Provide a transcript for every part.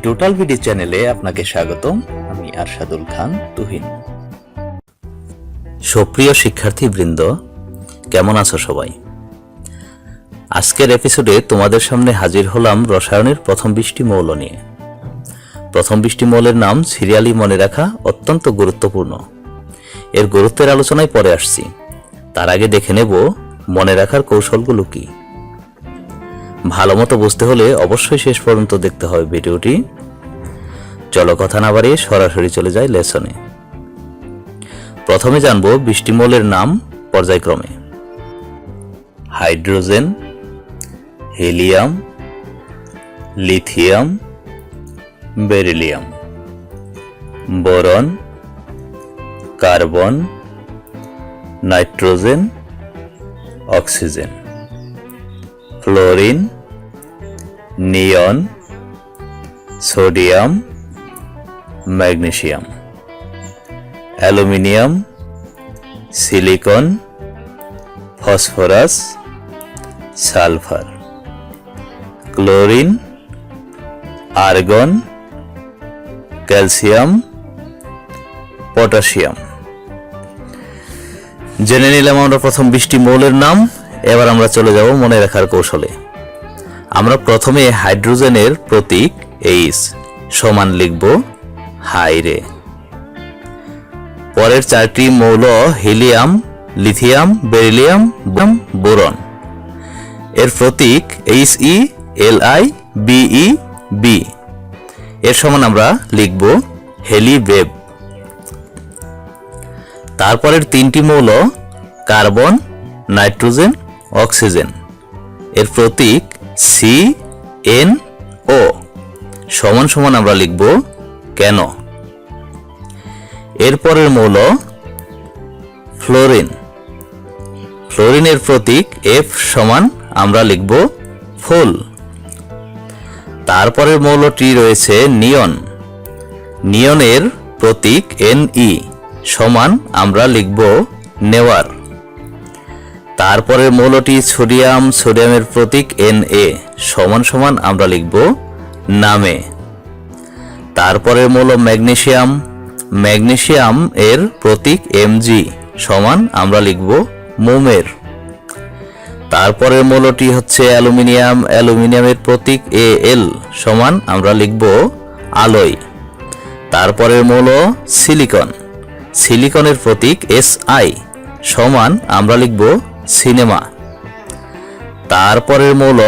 Total video চ্যানেলে আপনাকে স্বাগতম। আমি আরশাদুল খান তুহিন। সুপ্রিয় শিক্ষার্থীবৃন্দ, কেমন আছো সবাই? আজকের এপিসোডে তোমাদের সামনে হাজির হলাম রসায়নের প্রথম 20টি মৌল নিয়ে। প্রথম 20টি মৌলের নাম সিরিয়ালি মনে রাখা অত্যন্ত গুরুত্বপূর্ণ। এর গুরুত্বের আলোচনায় পরে আসছি। তার আগে দেখে নেব মনে রাখার কৌশলগুলো কি। ভালো মতো বুঝতে হলে অবশ্যই শেষ পর্যন্ত দেখতে হবে ভিডিওটি। চলো কথা না বাড়িয়ে সরাসরি চলে যাই লেসনে। প্রথমে জানবো 20টি মৌলের নাম পর্যায়ক্রমে। Hydrogen, helium, lithium, beryllium, boron, carbon, nitrogen, oxygen, fluorine, neon, sodium, magnesium, aluminium, silicon, phosphorus, sulphur, chlorine, argon, calcium, potassium. জেনে নিলাম আমরা প্রথম 20টি মৌলের নাম। এবার আমরা চলে যাব মনে রাখার কৌশলে। আমরা প্রথমে হাইড্রোজেনের প্রতীক H সমান লিখব হাইরে। পরের 4টি মৌল হিলিয়াম, লিথিয়াম, বেরিলিয়াম, বোরন, এর প্রতীক HeLiBeB, এর সমান আমরা লিখব হেলিবেব। তারপরের 3টি মৌল কার্বন, নাইট্রোজেন, অক্সিজেন, এর প্রতীক CnO, সমান সমান আমরা লিখব কেন। এরপরের মৌল ফ্লোরিন, ফ্লোরিনের প্রতীক F সমান আমরা লিখব ফুল। তারপরের মৌলটি রয়েছে নিয়ন, নিয়নের প্রতীক Ne সমান আমরা লিখব নেওয়ার। তারপরের মৌলটি সোডিয়াম, সোডিয়ামের প্রতীক Na সমান সমান আমরা লিখব নামে। তারপরের মৌল ম্যাগনেসিয়াম, ম্যাগনেসিয়াম এর প্রতীক Mg সমান আমরা লিখব মোমের। তারপরের মৌলটি হচ্ছে অ্যালুমিনিয়াম, অ্যালুমিনিয়ামের প্রতীক Al সমান আমরা লিখব আলোয়। তারপরের মৌল সিলিকন, সিলিকনের প্রতীক Si সমান আমরা লিখব সিনেমা। তারপরের মৌল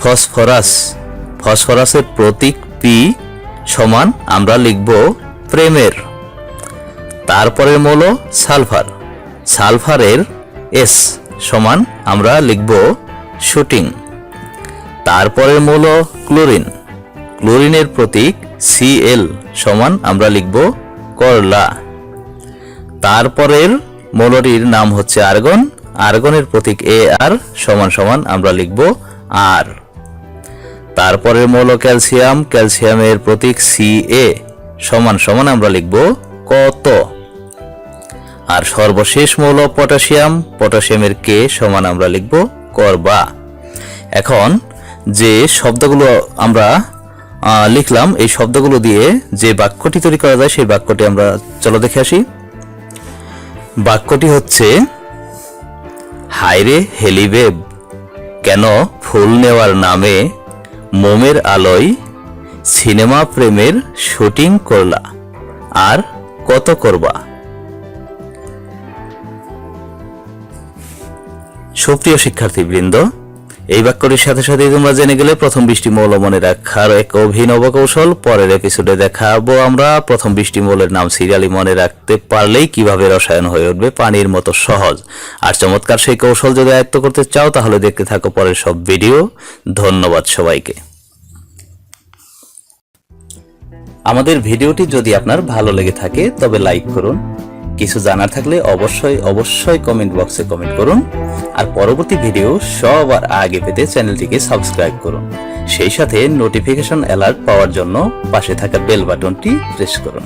ফসফরাস, ফসফরাসের প্রতীক P সমান আমরা লিখব প্রেমের। তারপরের মৌল সালফার, সালফারের S সমান আমরা লিখব শুটিং। তারপরের মৌল ক্লোরিন, ক্লোরিনের প্রতীক Cl সমান আমরা লিখব করলা। তারপরের মৌলটির নাম হচ্ছে আর্গন, আর্গনের প্রতীক Ar সমান সমান আমরা লিখব আর। তারপরের মৌল ক্যালসিয়াম, ক্যালসিয়ামের প্রতীক Ca সমান সমান আমরা লিখব কত। আর সর্বশেষ মৌল পটাশিয়াম, পটাশিয়ামের K সমান আমরা লিখব করবা। এখন যে শব্দগুলো আমরা লিখলাম, এই শব্দগুলো দিয়ে যে বাক্যটি তৈরি করা যায় সেই বাক্যটি আমরা চলো দেখে আসি। বাক্যটি হচ্ছে হাইরে হেলিবেব, কেন ফুল নেওয়ার নামে মোমের আলোয় সিনেমা প্রেমের শুটিং করলা, আর কত করবা। সুপ্রিয় শিক্ষার্থীবৃন্দ, এই বাক্যটির সাথে সাথে তোমরা জেনে গেলে প্রথম 20টি মৌল মনে রাখার এক অভিনব কৌশল। পরের এপিসোডে দেখাবো আমরা প্রথম 20টি মৌলের নাম সিরিয়ালি মনে রাখতে পারলেই কিভাবে রসায়ন হয়ে উঠবে পানির মতো সহজ। আর চমৎকার সেই কৌশল যদি আয়ত্ত করতে চাও তাহলে দেখতে থাকো পরের সব ভিডিও। ধন্যবাদ সবাইকে। আমাদের ভিডিওটি যদি আপনার ভালো লেগে থাকে তবে লাইক করুন। কিছু জানার থাকলে অবশ্যই কমেন্ট বক্সে কমেন্ট করুন। আর পরবর্তী ভিডিও সবার আগে পেতে চ্যানেলটিকে সাবস্ক্রাইব করুন। সেই সাথে নোটিফিকেশন অ্যালার্ট পাওয়ার জন্য পাশে থাকা বেল বাটনটি প্রেস করুন।